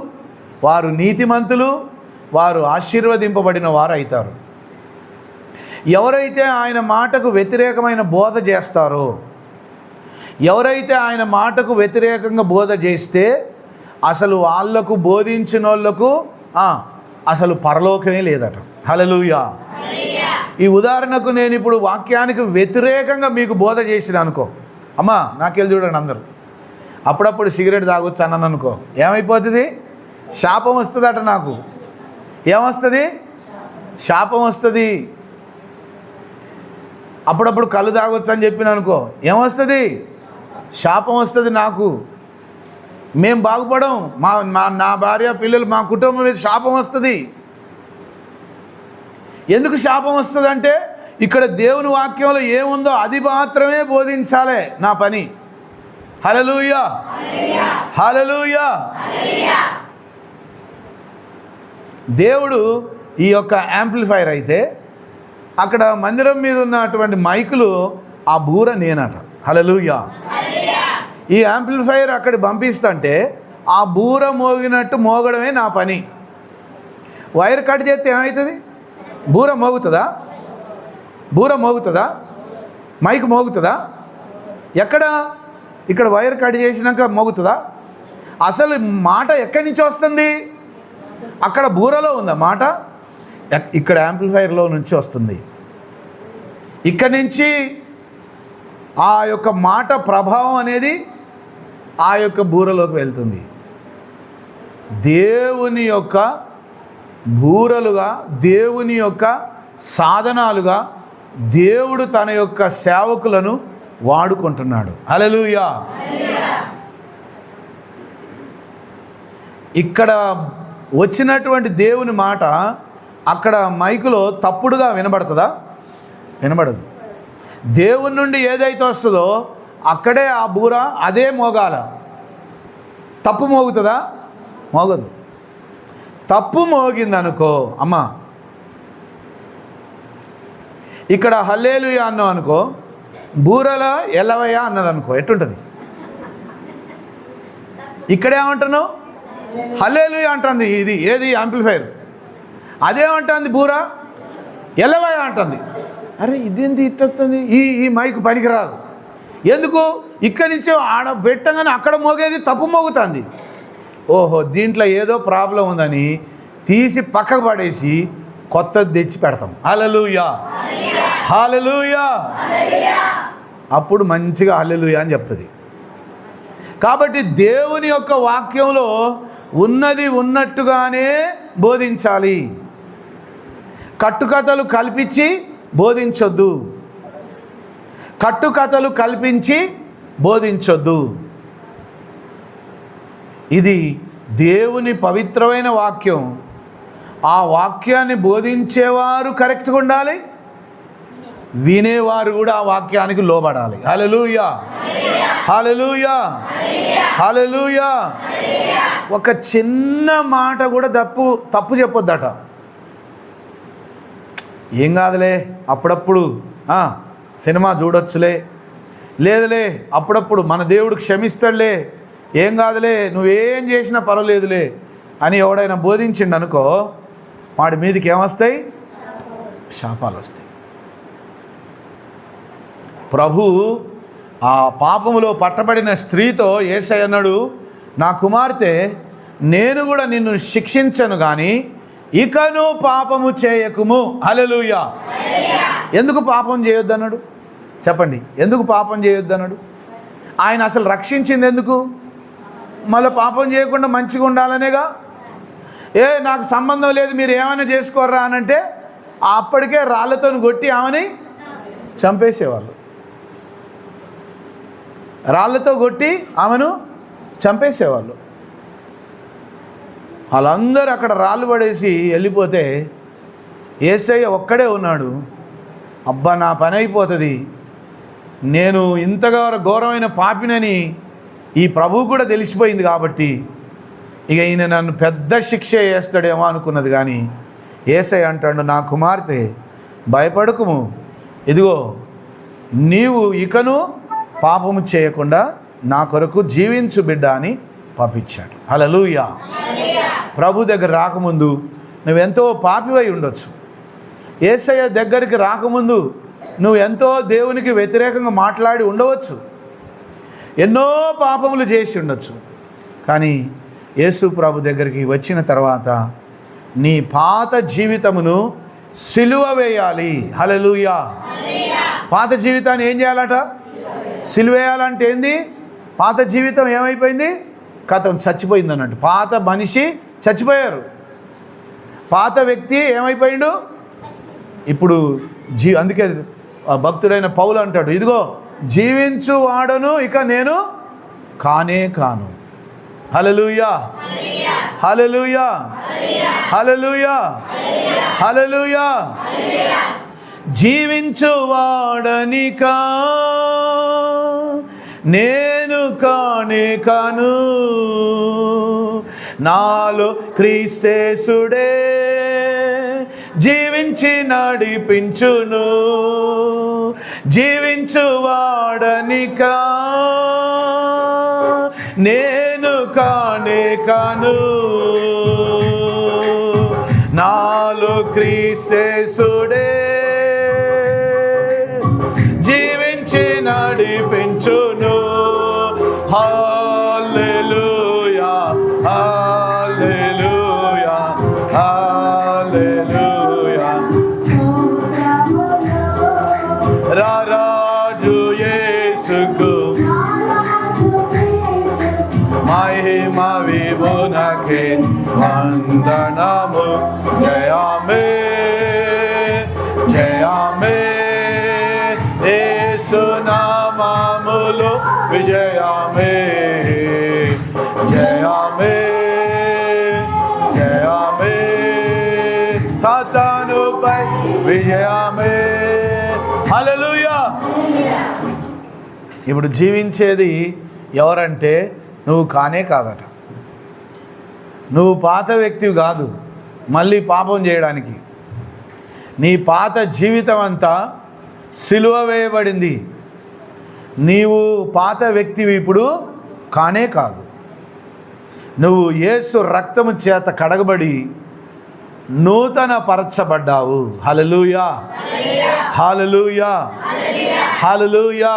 వారు నీతిమంతులు, వారు ఆశీర్వదింపబడిన వారు అవుతారు. ఎవరైతే ఆయన మాటకు వ్యతిరేకమైన బోధ చేస్తారో, ఎవరైతే ఆయన మాటకు వ్యతిరేకంగా బోధ చేస్తే అసలు వాళ్లకు బోధించిన వాళ్ళకు అసలు పరలోకమే లేదట. హల్లెలూయా. ఈ ఉదాహరణకు నేను ఇప్పుడు వాక్యానికి వ్యతిరేకంగా మీకు బోధ చేసిన అనుకో, అమ్మా నాకెళ్ళి చూడండి అందరూ, అప్పుడప్పుడు సిగరెట్ తాగొచ్చు అన్నాను అనుకో, ఏమైపోతుంది? శాపం వస్తుందట. నాకు ఏమొస్తుంది? శాపం వస్తుంది. అప్పుడప్పుడు కళ్ళు తాగొచ్చు అని చెప్పిన అనుకో, ఏమొస్తుంది? శాపం వస్తుంది నాకు. మేము బాగుపడం, నా భార్య పిల్లలు మా కుటుంబం మీద శాపం వస్తుంది. ఎందుకు శాపం వస్తుంది అంటే, ఇక్కడ దేవుని వాక్యంలో ఏముందో అది మాత్రమే బోధించాలి నా పని. హల్లెలూయా. హల్లెలూయా. దేవుడు ఈ యొక్క యాంప్లిఫైర్ అయితే అక్కడ మందిరం మీద ఉన్నటువంటి మైకులు ఆ బూర నేనట. హల్లెలూయా. ఈ యాంప్లిఫైర్ అక్కడ పంపిస్తుంటే ఆ బూర మోగినట్టు మోగడమే నా పని. వైర్ కట్ చేస్తే ఏమవుతుంది? బూర మోగుతుందా? మైక్ మోగుతుందా? ఎక్కడ? ఇక్కడ వైర్ కట్ చేసినాక మోగుతుందా? అసలు మాట ఎక్కడి నుంచి వస్తుంది? అక్కడ బూరలో ఉందా మాట? ఇక్కడ యాంప్లిఫైర్లో నుంచి వస్తుంది. ఇక్కడి నుంచి ఆ యొక్క మాట ప్రభావం అనేది ఆ యొక్క బూరలోకి వెళ్తుంది. దేవుని యొక్క బూరలుగా, దేవుని యొక్క సాధనాలుగా దేవుడు తన యొక్క సేవకులను వాడుకుంటున్నాడు. హల్లెలూయా. ఇక్కడ వచ్చినటువంటి దేవుని మాట అక్కడ మైకులో తప్పుడుగా వినబడుతుందా? వినబడదు. దేవుని నుండి ఏదైతే వస్తుందో అక్కడే ఆ బూర అదే మోగాల. తప్పు మోగుతుందా? మోగదు. తప్పు మోగిందనుకో, అమ్మా ఇక్కడ హల్లెలూయా అన్నావు అనుకో, బూరల ఎలవయ్యా అన్నదనుకో, ఎట్టుంటుంది? ఇక్కడేమంటున్నావు? హల్లెలూయా అంటుంది. ఇది ఏది? యాంప్లిఫైర్. అదేమంటుంది? బూర ఎలవయ్యా అంటుంది. అరే ఇదేంటి ఇట్లొస్తుంది? ఈ మైక్ పనికిరాదు. ఎందుకు? ఇక్కడి నుంచే ఆడ పెట్టగానే అక్కడ మోగేది తప్పు మోగుతుంది. ఓహో, దీంట్లో ఏదో ప్రాబ్లం ఉందని తీసి పక్కకు పడేసి కొత్తది తెచ్చి పెడతాం. హల్లెలూయా. హల్లెలూయా. అప్పుడు మంచిగా హల్లెలూయా అని చెప్తుంది. కాబట్టి దేవుని యొక్క వాక్యంలో ఉన్నది ఉన్నట్టుగానే బోధించాలి. కట్టుకథలు కల్పించి బోధించొద్దు. కట్టుకథలు కల్పించి బోధించొద్దు. ఇది దేవుని పవిత్రమైన వాక్యం. ఆ వాక్యాన్ని బోధించేవారు కరెక్ట్గా ఉండాలి, వినేవారు కూడా ఆ వాక్యానికి లోబడాలి. హల్లెలూయా. హల్లెలూయా. హల్లెలూయా. ఒక చిన్న మాట కూడా తప్పు చెప్పొద్దట. ఏం కాదులే, అప్పుడప్పుడు సినిమా చూడొచ్చులే, లేదులే అప్పుడప్పుడు మన దేవుడు క్షమిస్తాడులే, ఏం కాదులే నువ్వేం చేసినా పర్వాలేదులే అని ఎవడైనా బోధించిండు అనుకో, వాడి మీదకి ఏమొస్తాయి? శాపాలు వస్తాయి. ప్రభు ఆ పాపములో పట్టబడిన స్త్రీతో యేసయ్య అన్నాడు, నా కుమార్తె, నేను కూడా నిన్ను శిక్షించను కానీ ఇకను పాపము చేయకుము. హల్లెలూయా. ఎందుకు పాపం చేయొద్దన్నాడు చెప్పండి? ఎందుకు పాపం చేయొద్దన్నాడు? ఆయన అసలు రక్షించింది ఎందుకు? మళ్ళీ పాపం చేయకుండా మంచిగా ఉండాలనేగా. నాకు సంబంధం లేదు, మీరు ఏమైనా చేసుకోర్రా అనంటే అప్పటికే రాళ్ళతో కొట్టి ఆమెని చంపేసేవాళ్ళు. రాళ్ళతో కొట్టి ఆమెను చంపేసేవాళ్ళు. వాళ్ళందరూ అక్కడ రాళ్ళు పడేసి వెళ్ళిపోతే యేసయ్య ఒక్కడే ఉన్నాడు. అబ్బా, నా పని అయిపోతుంది, నేను ఇంతగా ఘోరమైన పాపినని ఈ ప్రభువు కూడా తెలిసిపోయింది కాబట్టి ఇక ఈయన నన్ను పెద్ద శిక్ష వేస్తాడేమో అనుకున్నది. కానీ యేసయ్య అంటాడు, నా కుమార్తె భయపడకుము, ఇదిగో నీవు ఇకను పాపము చేయకుండా నా కొరకు జీవించు బిడ్డ అని పంపించాడు. హల్లెలూయా. ప్రభు దగ్గర రాకముందు నువ్వెంతో పాపివై ఉండొచ్చు. యేసయ్య దగ్గరికి రాకముందు నువ్వు ఎంతో దేవునికి వ్యతిరేకంగా మాట్లాడి ఉండవచ్చు, ఎన్నో పాపములు చేసి ఉండొచ్చు. కానీ యేసు ప్రభు దగ్గరికి వచ్చిన తర్వాత నీ పాత జీవితమును సిలువ వేయాలి. హల్లెలూయా. పాత జీవితాన్ని ఏం చేయాలట? సిలువ వేయాలంటే ఏంది? పాత జీవితం ఏమైపోయింది? కథం చచ్చిపోయింది అన్నట్టు. పాత మనిషి చచ్చిపోయారు, పాత వ్యక్తి ఏమైపోయిండు? ఇప్పుడు అందుకే భక్తుడైన పౌలు అంటాడు, ఇదిగో జీవించు వాడను ఇక నేను కానే కాను. హల్లెలూయా, హల్లెలూయా, హల్లెలూయా, హల్లెలూయా. జీవించు వాడనిక నేను కానే కాను, నాలో క్రీస్తేసుడే జీవించి నడిపించును. జీవించు వాడనిక నేను కానే కాను, నాలో క్రీస్తేసుడే జీవించి నడిపించును. హల్లెలూయా, హల్లెలూయా, హల్లెలూయా. రారాజు యేసుకు మహిమ విభునకే వందనము. జయమే జయమే యేసు నామములో విజయమే. జయమే జయమే సాతానుపై విజయమే. హల్లెలూయా. ఇప్పుడు జీవించేది ఎవరంటే నువ్వు కానే కాదట. నువ్వు పాత వ్యక్తివి కాదు మళ్ళీ పాపం చేయడానికి. నీ పాత జీవితం అంతా సిలువ వేయబడింది. నీవు పాత వ్యక్తివి ఇప్పుడు కానే కాదు. నువ్వు యేసు రక్తము చేత కడగబడి నూతన పరచబడ్డావు. హల్లెలూయా, హల్లెలూయా, హల్లెలూయా,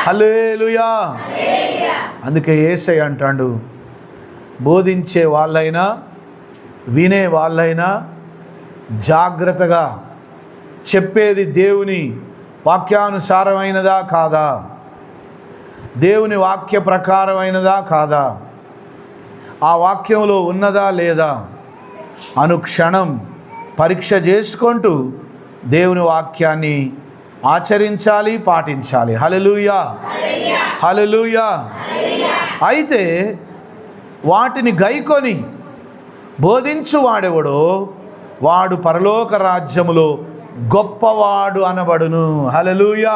హల్లెలూయా. అందుకే యేసయ్య అంటాడు, బోధించే వాళ్ళైనా వినే వాళ్ళైనా జాగ్రత్తగా చెప్పేది దేవుని వాక్యానుసారమైనదా కాదా, దేవుని వాక్య ప్రకారమైనదా కాదా, ఆ వాక్యంలో ఉన్నదా లేదా అనుక్షణం పరీక్ష చేసుకుంటూ దేవుని వాక్యాన్ని ఆచరించాలి, పాటించాలి. హల్లెలూయా, హల్లెలూయా. అయితే వాటిని గైకొని బోధించు వాడెవడో వాడు పరలోక రాజ్యములో గొప్పవాడు అనబడును. హల్లెలూయా.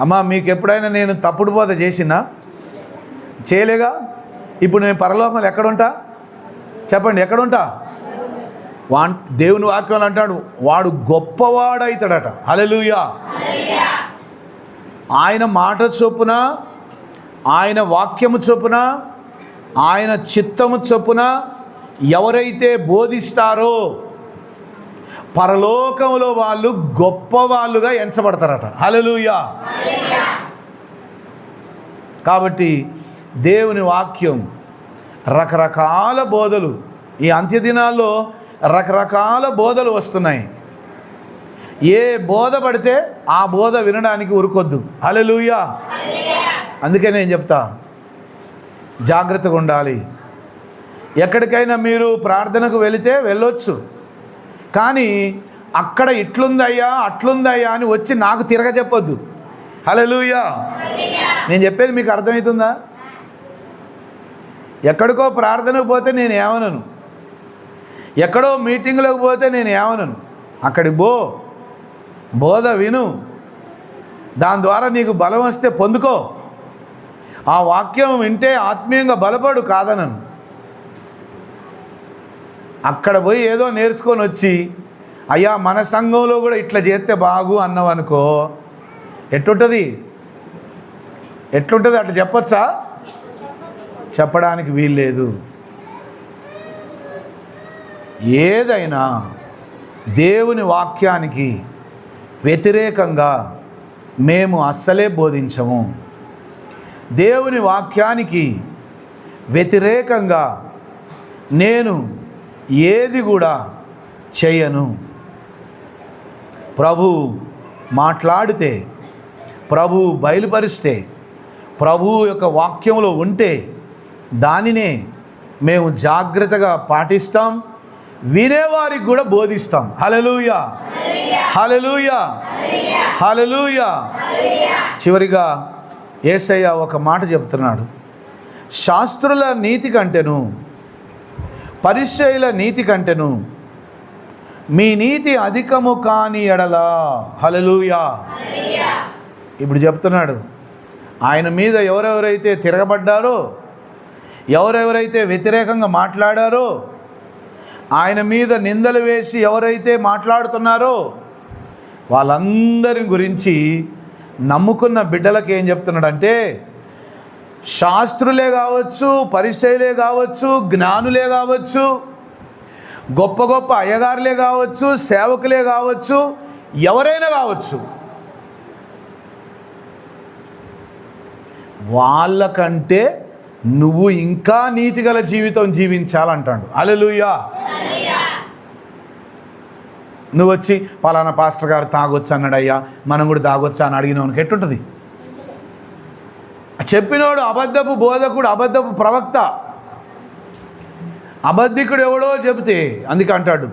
అమ్మా, మీకు ఎప్పుడైనా నేను తప్పుడు బోధ చేసినా? చేయలేగా. ఇప్పుడు నేను పరలోకంలో ఎక్కడుంటా చెప్పండి? ఎక్కడుంటా? దేవుని వాక్యంలో అంటాడు వాడు గొప్పవాడైతాడట. హల్లెలూయా. ఆయన మాట చొప్పున, ఆయన వాక్యము చొప్పున, ఆయన చిత్తము చొప్పున ఎవరైతే బోధిస్తారో పరలోకంలో వాళ్ళు గొప్పవాళ్ళుగా ఎంచబడతారట. హల్లెలూయా. కాబట్టి దేవుని వాక్యం, రకరకాల బోధలు. ఈ అంత్యదినాల్లో రకరకాల బోధలు వస్తున్నాయి. ఏ బోధ పడితే ఆ బోధ వినడానికి ఉరుకొద్దు. హల్లెలూయా. అందుకే నేను చెప్తా, జాగ్రత్తగా ఉండాలి. ఎక్కడికైనా మీరు ప్రార్థనకు వెళితే వెళ్ళొచ్చు, కానీ అక్కడ ఇట్లుందయ్యా అట్లుందయ్యా అని వచ్చి నాకు తిరగ చెప్పొద్దు. హల్లెలూయా. నేను చెప్పేది మీకు అర్థమవుతుందా? ఎక్కడికో ప్రార్థనకు పోతే నేను ఏమనను, ఎక్కడో మీటింగ్లోకి పోతే నేను ఏమనను. అక్కడికి బోధ విను, దాని ద్వారా నీకు బలం వస్తే పొందుకో. ఆ వాక్యం వింటే ఆత్మీయంగా బలపడు, కాదనను. అక్కడ పోయి ఏదో నేర్చుకొని వచ్చి అయ్యా మన సంఘంలో కూడా ఇట్లా చేస్తే బాగు అన్నావనుకో, ఎట్లుంటుంది? అట్లా చెప్పచ్చా? చెప్పడానికి వీల్లేదు. ఏదైనా దేవుని వాక్యానికి వ్యతిరేకంగా మేము అస్సలే బోధించము. దేవుని వాక్యానికి వ్యతిరేకంగా నేను ఏది కూడా చేయను. ప్రభు మాట్లాడితే, ప్రభు బయలుపరిస్తే, ప్రభు యొక్క వాక్యంలో ఉంటే దానినే మేము జాగ్రత్తగా పాటిస్తాం, వినేవారికి కూడా బోధిస్తాం. హల్లెలూయా, హల్లెలూయా, హల్లెలూయా. చివరిగా యేసయ్య ఒక మాట చెప్తున్నాడు, శాస్త్రుల నీతి కంటెను పరిసయ్యుల నీతి కంటెను మీ నీతి అధికము కాని ఎడలా. హల్లెలూయా. ఇప్పుడు చెప్తున్నాడు, ఆయన మీద ఎవరెవరైతే తిరగబడ్డారో, ఎవరెవరైతే వ్యతిరేకంగా మాట్లాడారో, ఆయన మీద నిందలు వేసి ఎవరైతే మాట్లాడుతున్నారో వాళ్ళందరి గురించి నమ్ముకున్న బిడ్డలకు ఏం చెప్తున్నాడంటే, శాస్త్రులే కావచ్చు, పరిసయ్యులే కావచ్చు, జ్ఞానులే కావచ్చు, గొప్ప గొప్ప అయ్యగారులే కావచ్చు, సేవకులే కావచ్చు, ఎవరైనా కావచ్చు, వాళ్ళకంటే నువ్వు ఇంకా నీతిగల జీవితం జీవించాలంటాడు. హల్లెలూయా. నువ్వు వచ్చి పలానా పాస్టర్ గారు తాగొచ్చు అన్నాడయ్యా, మనం కూడా తాగొచ్చా అని అడిగినవానికి ఎట్టుంటుంది? చెప్పినోడు అబద్ధపు బోధకుడు, అబద్ధపు ప్రవక్త, అబద్ధికుడు ఎవడో చెబితే అందుకే అంటాడు,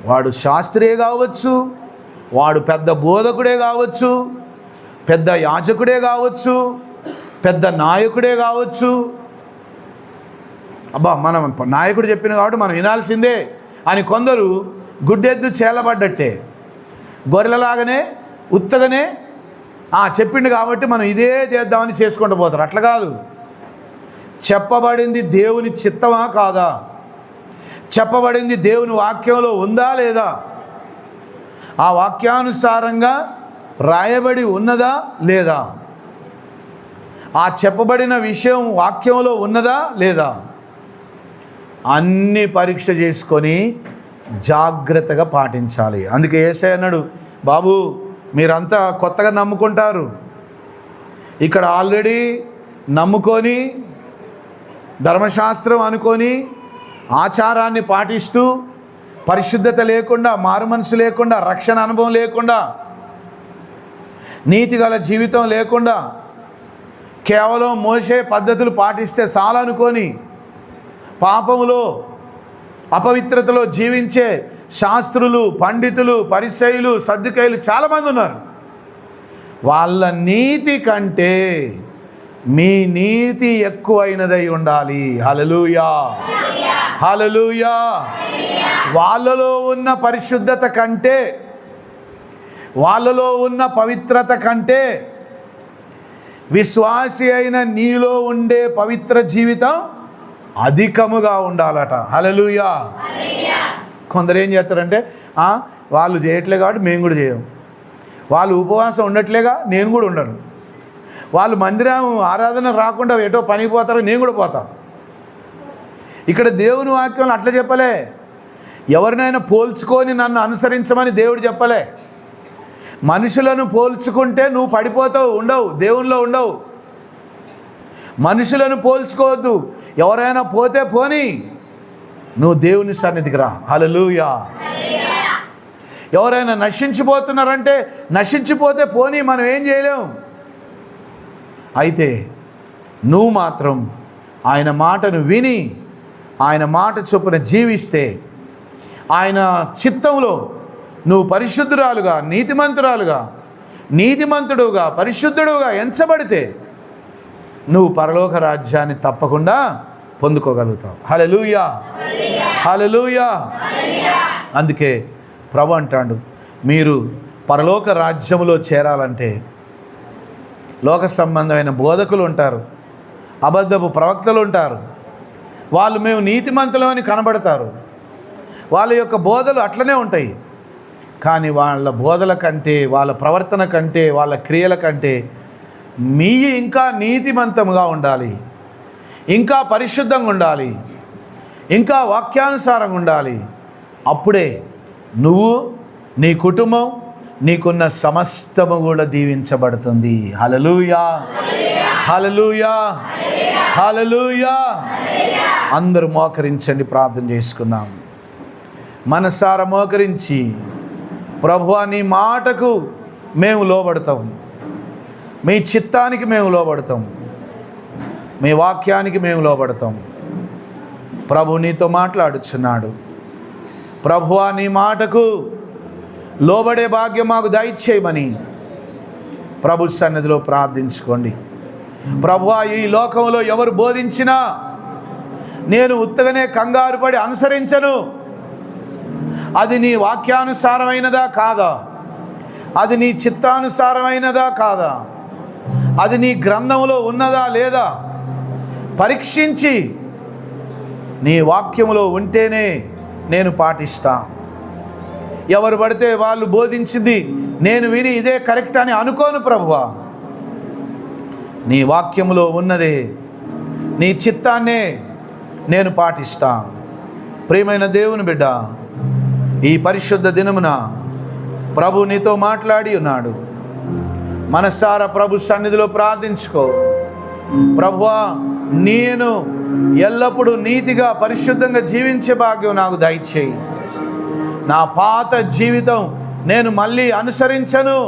వాడు శాస్త్రియే కావచ్చు, వాడు పెద్ద బోధకుడే కావచ్చు, పెద్ద యాజకుడే కావచ్చు, పెద్ద నాయకుడే కావచ్చు. అబ్బా మనం నాయకుడు చెప్పిన కాబట్టి మనం వినాల్సిందే అని కొందరు గుడ్డెద్దు చేలబడ్డట్టే, గొర్రెలలాగానే ఉత్తగానే చెప్పిండు కాబట్టి మనం ఇదే చేద్దామని చేసుకుంటూ పోతారు. అట్లా కాదు. చెప్పబడింది దేవుని చిత్తమా కాదా, చెప్పబడింది దేవుని వాక్యంలో ఉందా లేదా, ఆ వాక్యానుసారంగా రాయబడి ఉన్నదా లేదా, ఆ చెప్పబడిన విషయం వాక్యంలో ఉన్నదా లేదా, అన్నీ పరీక్ష చేసుకొని జాగ్రత్తగా పాటించాలి. అందుకే యేసయ్య అన్నాడు, బాబు మీరంతా కొత్తగా నమ్ముకుంటారు, ఇక్కడ ఆల్రెడీ నమ్ముకొని ధర్మశాస్త్రం అనుకొని ఆచారాన్ని పాటిస్తూ పరిశుద్ధత లేకుండా, మారు మనసు లేకుండా, రక్షణ అనుభవం లేకుండా, నీతిగల జీవితం లేకుండా కేవలం మోసే పద్ధతులు పాటిస్తే చాలనుకొని పాపములో అపవిత్రతలో జీవించే శాస్త్రులు, పండితులు, పరిసయ్యులు, సద్దుకయ్యులు చాలామంది ఉన్నారు. వాళ్ళ నీతి కంటే మీ నీతి ఎక్కువైనదై ఉండాలి. హల్లెలూయా, హల్లెలూయా. వాళ్ళలో ఉన్న పరిశుద్ధత కంటే, వాళ్ళలో ఉన్న పవిత్రత కంటే విశ్వాసి అయిన నీలో ఉండే పవిత్ర జీవితం అధికముగా ఉండాలట. హల్లెలూయా. కొందరు ఏం చేస్తారంటే వాళ్ళు చేయట్లే కాబట్టి మేము కూడా చేయం, వాళ్ళు ఉపవాసం ఉండట్లేగా నేను కూడా ఉండను, వాళ్ళు మందిరం ఆరాధన రాకుండా ఎటో పనికి పోతారో నేను కూడా పోతా. ఇక్కడ దేవుని వాక్యంలో అట్లా చెప్పలే. ఎవరినైనా పోల్చుకొని నన్ను అనుసరించమని దేవుడు చెప్పలే. మనుషులను పోల్చుకుంటే నువ్వు పడిపోతావు, ఉండవు, దేవునిలో ఉండవు. మనుషులను పోల్చుకోవద్దు. ఎవరైనా పోతే పోని, నువ్వు దేవుని సన్నిధికి రా. హల్లెలూయా. ఎవరైనా నశించిపోతున్నారంటే నశించిపోతే పోని, మనం ఏం చేయలేం. అయితే నువ్వు మాత్రం ఆయన మాటను విని ఆయన మాట చొప్పున జీవిస్తే, ఆయన చిత్తంలో నువ్వు పరిశుద్ధురాలుగా, నీతిమంతుడుగా, పరిశుద్ధుడుగా ఎంచబడితే నువ్వు పరలోక రాజ్యాన్ని తప్పకుండా పొందుకోగలుగుతావు. హల్లెలూయా, హల్లెలూయా. అందుకే ప్రభు అంటాడు, మీరు పరలోక రాజ్యములో చేరాలంటే లోక సంబంధమైన బోధకులు ఉంటారు, అబద్ధపు ప్రవక్తలు ఉంటారు. వాళ్ళు మేము నీతిమంతులు అని కనబడతారు. వాళ్ళ యొక్క బోధలు అట్లనే ఉంటాయి. కానీ వాళ్ళ బోధల కంటే, వాళ్ళ ప్రవర్తన కంటే, వాళ్ళ క్రియల కంటే మీ ఇంకా నీతిమంతంగా ఉండాలి, ఇంకా పరిశుద్ధంగా ఉండాలి, ఇంకా వాక్యానుసారంగా ఉండాలి. అప్పుడే నువ్వు, నీ కుటుంబం, నీకున్న సమస్తము కూడా దీవించబడుతుంది. హల్లెలూయా, హల్లెలూయా, హల్లెలూయా. అందరూ మోకరించండి, ప్రార్థన చేసుకుందాం. మనసారా మోకరించి, ప్రభువా నీ మాటకు మేము లోబడతాం, మీ చిత్తానికి మేము లోబడతాం, మీ వాక్యానికి మేము లోబడతాం. ప్రభు నీతో మాట్లాడుచున్నాడు. ప్రభువా నీ మాటకు లోబడే భాగ్యం మాకు దయచేయమని ప్రభు సన్నిధిలో ప్రార్థించుకోండి. ప్రభువా ఈ లోకంలో ఎవరు బోధించినా నేను ఉత్తగానే కంగారు పడి అనుసరించను. అది నీ వాక్యానుసారమైనదా కాదా, అది నీ చిత్తానుసారమైనదా కాదా, అది నీ గ్రంథంలో ఉన్నదా లేదా పరీక్షించి నీ వాక్యములో ఉంటేనే నేను పాటిస్తా. ఎవరు పడితే వాళ్ళు బోధించింది నేను విని ఇదే కరెక్ట్ అని అనుకోను ప్రభువా. నీ వాక్యములో ఉన్నదే, నీ చిత్తాన్నే నేను పాటిస్తా. ప్రియమైన దేవుని బిడ్డ, ఈ పరిశుద్ధ దినమున ప్రభు నీతో మాట్లాడి ఉన్నాడు. మనసారా ప్రభు సన్నిధిలో ప్రార్థించుకో. ప్రభువా నేను ఎల్లప్పుడూ నీతిగా, పరిశుద్ధంగా జీవించే భాగ్యం నాకు దయచేయి. నా పాత జీవితం నేను మళ్ళీ అనుసరించను.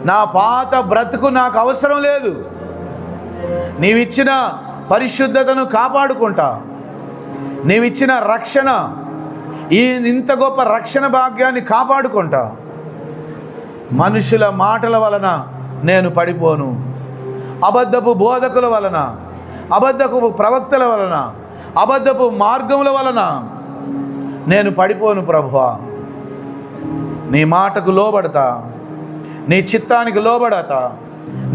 నా పాత బ్రతుకు నాకు అవసరం లేదు. నీవిచ్చిన పరిశుద్ధతను కాపాడుకుంటా. నీవిచ్చిన రక్షణ, ఇంత గొప్ప రక్షణ భాగ్యాన్ని కాపాడుకుంటా. మనుషుల మాటల వలన నేను పడిపోను. అబద్ధపు బోధకుల వలన, అబద్ధపు ప్రవక్తల వలన, అబద్ధపు మార్గముల వలన నేను పడిపోను ప్రభువా. నీ మాటకు లోబడతా, నీ చిత్తానికి లోబడతా,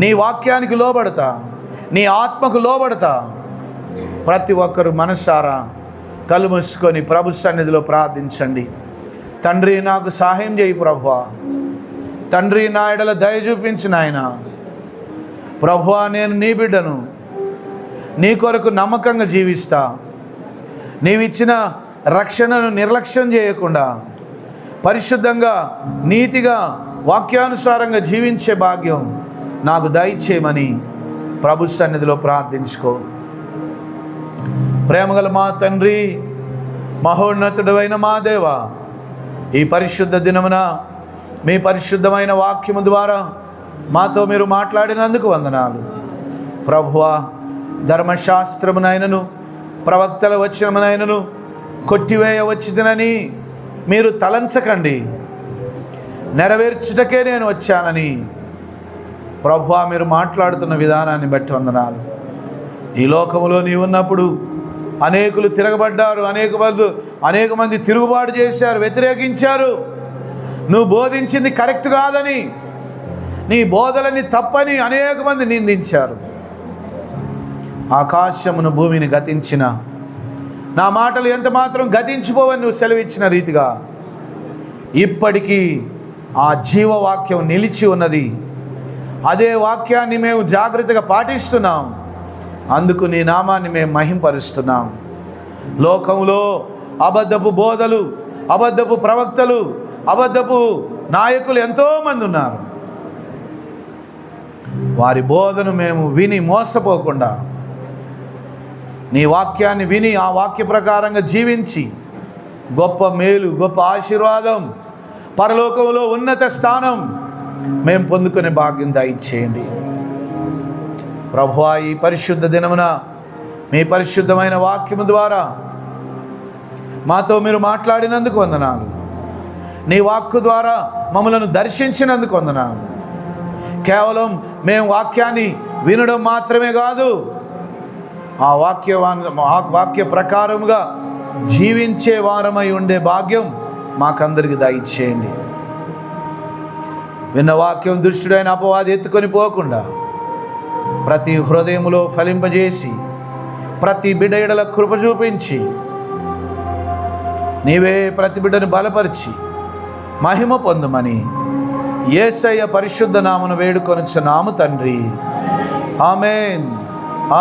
నీ వాక్యానికి లోబడతా, నీ ఆత్మకు లోబడతా. ప్రతి ఒక్కరు మనసారా కళ్ళు మూసుకొని ప్రభు సన్నిధిలో ప్రార్థించండి. తండ్రి నాకు సహాయం చేయి ప్రభువా. తండ్రి నా ఎడల దయ చూపించిన ఆయన. ప్రభువా నేను నీ బిడ్డను, నీ కొరకు నమ్మకంగా జీవిస్తా. నీవిచ్చిన రక్షణను నిర్లక్ష్యం చేయకుండా పరిశుద్ధంగా, నీతిగా, వాక్యానుసారంగా జీవించే భాగ్యం నాకు దయచేయమని ప్రభు సన్నిధిలో ప్రార్థించుకో. ప్రేమగల మా తండ్రి, మహోన్నతుడైన మా దేవ, ఈ పరిశుద్ధ దినమున మీ పరిశుద్ధమైన వాక్యము ద్వారా మాతో మీరు మాట్లాడినందుకు వందనాలు ప్రభువా. ధర్మశాస్త్రమునైనను ప్రవక్తల వచనమునైనను కొట్టివేయ వచ్చినని మీరు తలంచకండి, నెరవేర్చుటకే నేను వచ్చానని ప్రభువా మీరు మాట్లాడుతున్న విధానాన్ని బట్టి వందనాలు. ఈ లోకములో నీవు ఉన్నప్పుడు అనేకులు తిరగబడ్డారు, అనేక మంది తిరుగుబాటు చేశారు, వ్యతిరేకించారు. నువ్వు బోధించింది కరెక్ట్ కాదని, నీ బోధలని తప్పని అనేక మంది నిందించారు. ఆకాశమును భూమిని గతించిన నా మాటలు ఎంత మాత్రం గతించిపోవని నువ్వు సెలవిచ్చిన రీతిగా ఇప్పటికీ ఆ జీవవాక్యం నిలిచి ఉన్నది. అదే వాక్యాన్ని మేము జాగ్రత్తగా పాటిస్తున్నాం. అందుకు నీ నామాన్ని మేము మహింపరుస్తున్నాం. లోకంలో అబద్ధపు బోధలు, అబద్ధపు ప్రవక్తలు, అబద్ధపు నాయకులు ఎంతోమంది ఉన్నారు. వారి బోధను మేము విని మోసపోకుండా నీ వాక్యాన్ని విని ఆ వాక్య ప్రకారంగా జీవించి గొప్ప మేలు, గొప్ప ఆశీర్వాదం, పరలోకంలో ఉన్నత స్థానం మేము పొందుకునే భాగ్యం దయచేయండి ప్రభువా. ఈ పరిశుద్ధ దినమున మీ పరిశుద్ధమైన వాక్యము ద్వారా మాతో మీరు మాట్లాడినందుకు వందనాలు. నీ వాక్కు ద్వారా మమ్మలను దర్శించినందుకు వందనాలు. కేవలం మేము వాక్యాన్ని వినడం మాత్రమే కాదు, ఆ వాక్య ప్రకారముగా జీవించే వారమై ఉండే భాగ్యం మాకందరికి దయచేయండి. విన్న వాక్యం దుష్టుడైన అపవాది ఎత్తుకొని పోకుండా ప్రతి హృదయములో ఫలింపజేసి ప్రతి బిడ్డ ఎడల కృప చూపించి నీవే ప్రతి బిడ్డను బలపరిచి మహిమ పొందుమని యేసయ్య పరిశుద్ధ నామమున వేడుకొనుచున్నాము తండ్రి. ఆమేన్.